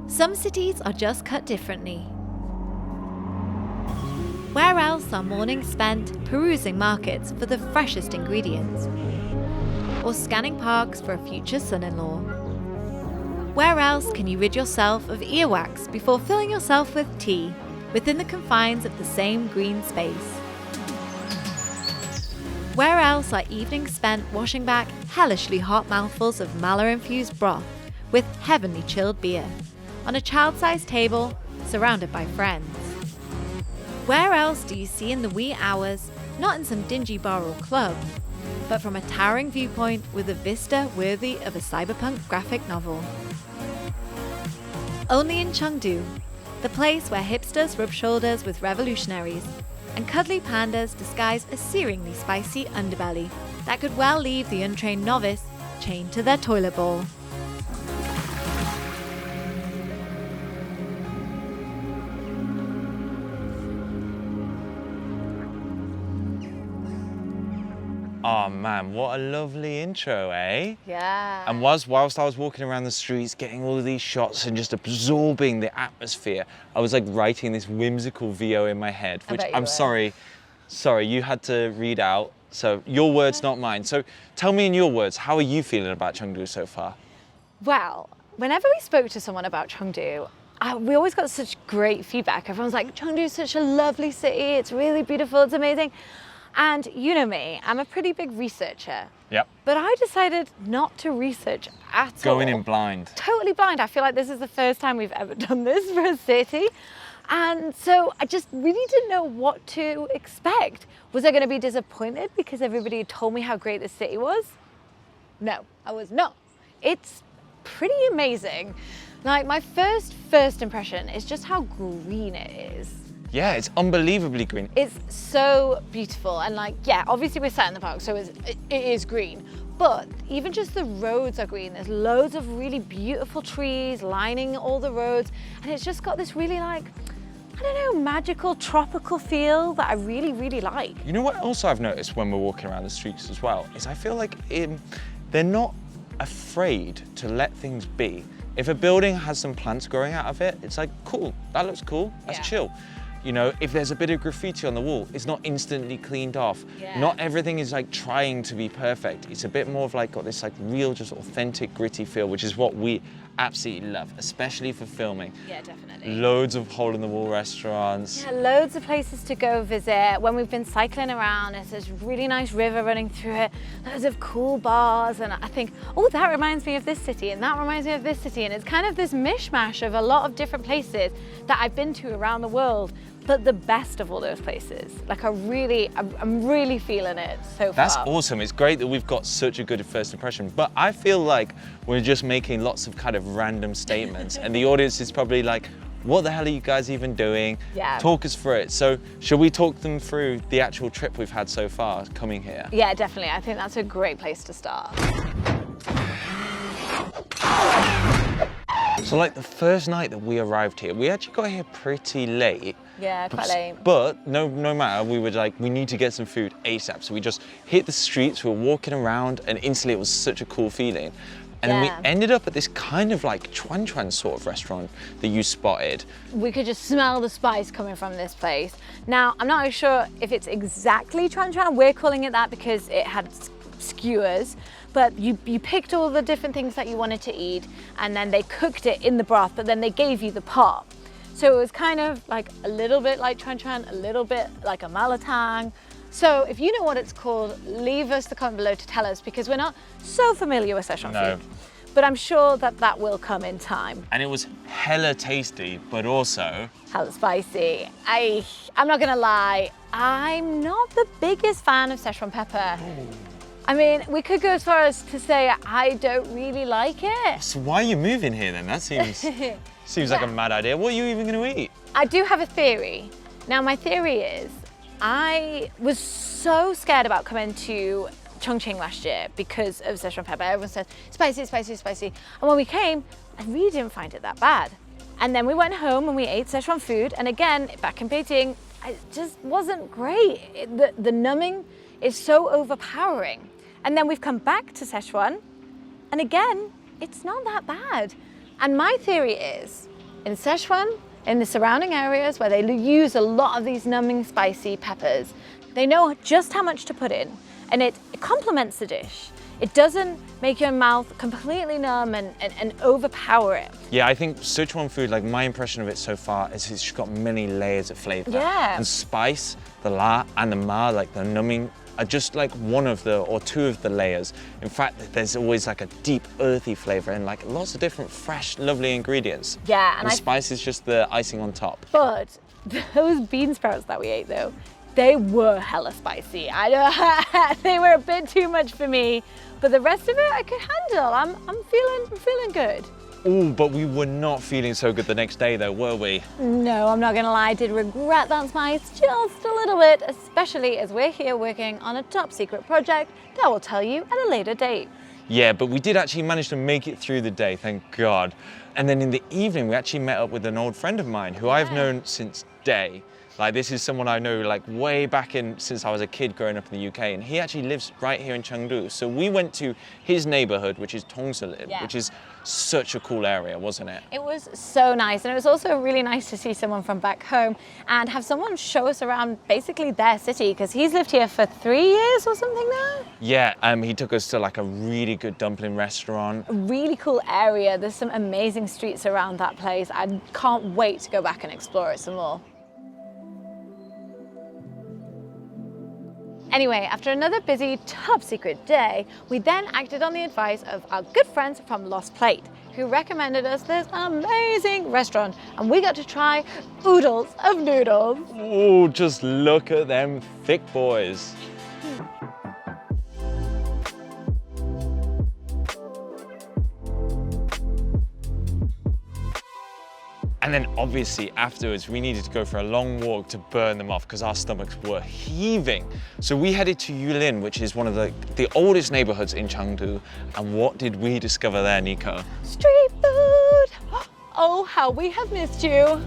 Some cities are just cut differently. Where else are mornings spent perusing markets for the freshest ingredients? Or scanning parks for a future son-in-law? Where else can you rid yourself of earwax before filling yourself with tea within the confines of the same green space? Where else are evenings spent washing back hellishly hot mouthfuls of mallow-infused broth with heavenly chilled beer on a child-sized table surrounded by friends? Where else do you see in the wee hours, not in some dingy bar or club, but from a towering viewpoint with a vista worthy of a cyberpunk graphic novel? Only in Chengdu, the place where hipsters rub shoulders with revolutionaries and cuddly pandas disguise a searingly spicy underbelly that could well leave the untrained novice chained to their toilet bowl. Oh man, what a lovely intro, eh? Yeah. And whilst I was walking around the streets, getting all of these shots and just absorbing the atmosphere, I was like writing this whimsical VO in my head, which I'm sorry, you had to read out. So your words, not mine. So tell me in your words, how are you feeling about Chengdu so far? Well, whenever we spoke to someone about Chengdu, we always got such great feedback. Everyone's like, Chengdu is such a lovely city. It's really beautiful. It's amazing. And you know me, I'm a pretty big researcher. Yep. But I decided not to research at all. Going in blind. Totally blind. I feel like this is the first time we've ever done this for a city. And so I just really didn't know what to expect. Was I going to be disappointed because everybody had told me how great this city was? No, I was not. It's pretty amazing. Like my first impression is just how green it is. Yeah, it's unbelievably green. It's so beautiful, and like, yeah, obviously we're sat in the park, so it is green. But even just the roads are green. There's loads of really beautiful trees lining all the roads, and it's just got this really like, I don't know, magical tropical feel that I really, really like. You know what also I've noticed when we're walking around the streets as well, is I feel like they're not afraid to let things be. If a building has some plants growing out of it, it's like, cool, that looks cool, that's chill. You know, if there's a bit of graffiti on the wall, it's not instantly cleaned off. Yeah. Not everything is like trying to be perfect. It's a bit more of like got this like real, just authentic, gritty feel, which is what we absolutely love, especially for filming. Yeah, definitely. Loads of hole-in-the-wall restaurants. Yeah, loads of places to go visit. When we've been cycling around, there's this really nice river running through it, loads of cool bars, and I think, oh, that reminds me of this city, and that reminds me of this city, and it's kind of this mishmash of a lot of different places that I've been to around the world, but the best of all those places. Like I'm really feeling it so far. That's awesome. It's great that we've got such a good first impression, but I feel like we're just making lots of kind of random statements and the audience is probably like, what the hell are you guys even doing? Yeah. Talk us through it. So shall we talk them through the actual trip we've had so far coming here? Yeah, definitely. I think that's a great place to start. So like the first night that we arrived here, we actually got here pretty late. Yeah, quite late. But no matter, we were like, we need to get some food ASAP. So we just hit the streets, we were walking around, and instantly it was such a cool feeling. And then we ended up at this kind of like chuan sort of restaurant that you spotted. We could just smell the spice coming from this place. Now, I'm not sure if it's exactly chuan. We're calling it that because it had skewers, but you picked all the different things that you wanted to eat, and then they cooked it in the broth, but then they gave you the pot. So it was kind of like a little bit like chuan, a little bit like a malatang. So if you know what it's called, leave us the comment below to tell us, because we're not so familiar with Szechuan food. But I'm sure that will come in time. And it was hella tasty, but also hella spicy. I'm not gonna lie, I'm not the biggest fan of Szechuan pepper. Ooh. I mean, we could go as far as to say I don't really like it. So why are you moving here then? That seems like a mad idea. What are you even gonna eat? I do have a theory. Now my theory is, I was so scared about coming to Chongqing last year because of Szechuan pepper. Everyone says, spicy, spicy, spicy. And when we came, I really didn't find it that bad. And then we went home and we ate Szechuan food. And again, back in Beijing, it just wasn't great. The numbing is so overpowering. And then we've come back to Szechuan, and again, it's not that bad. And my theory is in Sichuan, in the surrounding areas where they use a lot of these numbing spicy peppers, they know just how much to put in, and it complements the dish. It doesn't make your mouth completely numb and overpower it. Yeah, I think Sichuan food, like my impression of it so far is it's got many layers of flavor. Yeah. And spice, the la and the ma, like the numbing, are just like one of the, or two of the layers. In fact, there's always like a deep earthy flavor and like lots of different fresh, lovely ingredients. Yeah, and spice is just the icing on top. But those bean sprouts that we ate though, they were hella spicy. They were a bit too much for me, but the rest of it I could handle. I'm feeling good. Oh, but we were not feeling so good the next day though, were we? No, I'm not gonna lie, I did regret that spice just a little bit, especially as we're here working on a top secret project that we'll tell you at a later date. Yeah, but we did actually manage to make it through the day, thank God. And then in the evening, we actually met up with an old friend of mine who I've known since day. Like, this is someone I know like way back since I was a kid growing up in the UK, and he actually lives right here in Chengdu. So we went to his neighborhood, which is Tongli, which is such a cool area, wasn't it? It was so nice, and it was also really nice to see someone from back home and have someone show us around basically their city, because he's lived here for 3 years or something now. Yeah, he took us to like a really good dumpling restaurant. A really cool area. There's some amazing streets around that place. I can't wait to go back and explore it some more. Anyway, after another busy, top secret day, we then acted on the advice of our good friends from Lost Plate, who recommended us this amazing restaurant, and we got to try oodles of noodles. Oh, just look at them thick boys. And then obviously afterwards, we needed to go for a long walk to burn them off because our stomachs were heaving. So we headed to Yulin, which is one of the oldest neighborhoods in Chengdu. And what did we discover there, Nico? Street food! Oh, how we have missed you.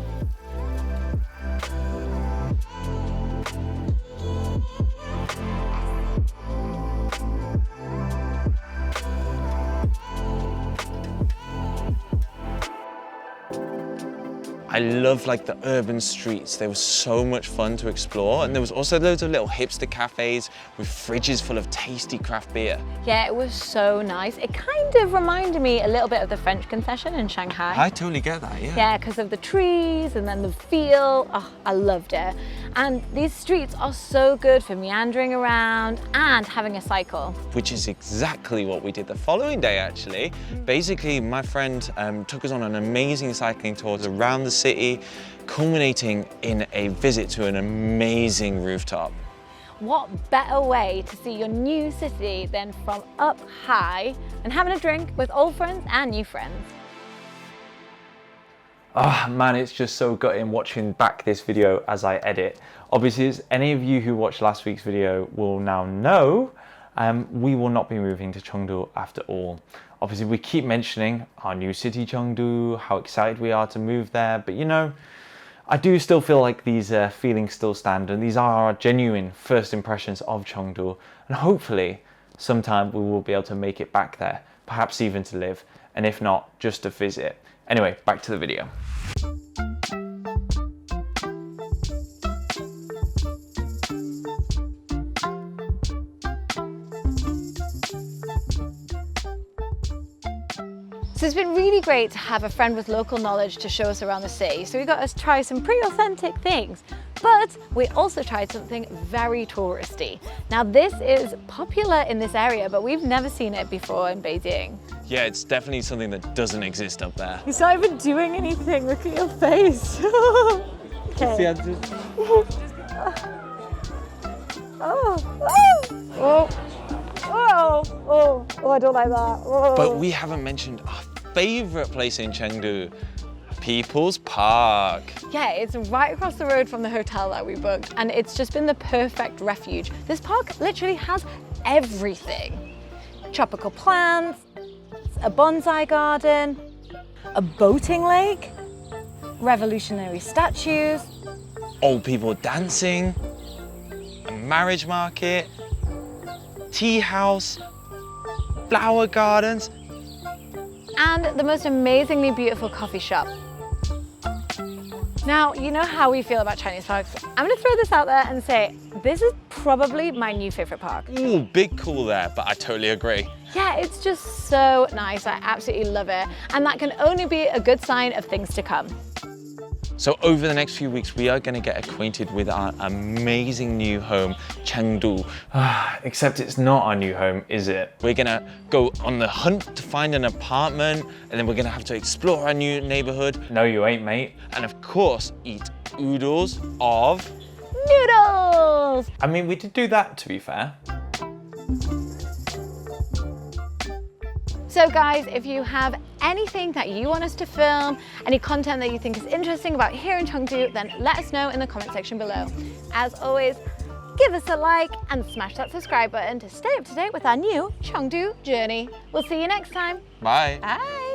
I love like the urban streets. They were so much fun to explore. And there was also loads of little hipster cafes with fridges full of tasty craft beer. Yeah, it was so nice. It kind of reminded me a little bit of the French concession in Shanghai. I totally get that, yeah. Yeah, because of the trees and then the feel. Oh, I loved it. And these streets are so good for meandering around and having a cycle. Which is exactly what we did the following day, actually. Basically, my friend took us on an amazing cycling tour around the city, culminating in a visit to an amazing rooftop. What better way to see your new city than from up high and having a drink with old friends and new friends? Oh man, it's just so gutting watching back this video as I edit. Obviously, as any of you who watched last week's video will now know, we will not be moving to Chengdu after all. Obviously, we keep mentioning our new city, Chengdu, how excited we are to move there, but you know, I do still feel like these feelings still stand, and these are our genuine first impressions of Chengdu, and hopefully sometime we will be able to make it back there, perhaps even to live, and if not, just to visit. Anyway, back to the video. So it's been really great to have a friend with local knowledge to show us around the city. So we got to try some pretty authentic things, but we also tried something very touristy. Now this is popular in this area, but we've never seen it before in Beijing. Yeah, it's definitely something that doesn't exist up there. He's not even doing anything, look at your face. Okay. Oh, I don't like that. Oh. But we haven't mentioned our favorite place in Chengdu, People's Park. Yeah, it's right across the road from the hotel that we booked, and it's just been the perfect refuge. This park literally has everything. Tropical plants, a bonsai garden, a boating lake, revolutionary statues, Old people dancing, a marriage market, tea house, flower gardens, and the most amazingly beautiful coffee shop. Now, you know how we feel about Chinese parks. I'm gonna throw this out there and say, this is probably my new favorite park. Ooh, big call there, but I totally agree. Yeah, it's just so nice. I absolutely love it. And that can only be a good sign of things to come. So over the next few weeks, we are going to get acquainted with our amazing new home, Chengdu. Except it's not our new home, is it? We're going to go on the hunt to find an apartment, and then we're going to have to explore our new neighborhood. No, you ain't, mate. And of course, eat oodles of... Noodles! I mean, we did do that, to be fair. So guys, if you have anything that you want us to film, any content that you think is interesting about here in Chengdu, then let us know in the comment section below. As always, give us a like and smash that subscribe button to stay up to date with our new Chengdu journey. We'll see you next time. Bye. Bye.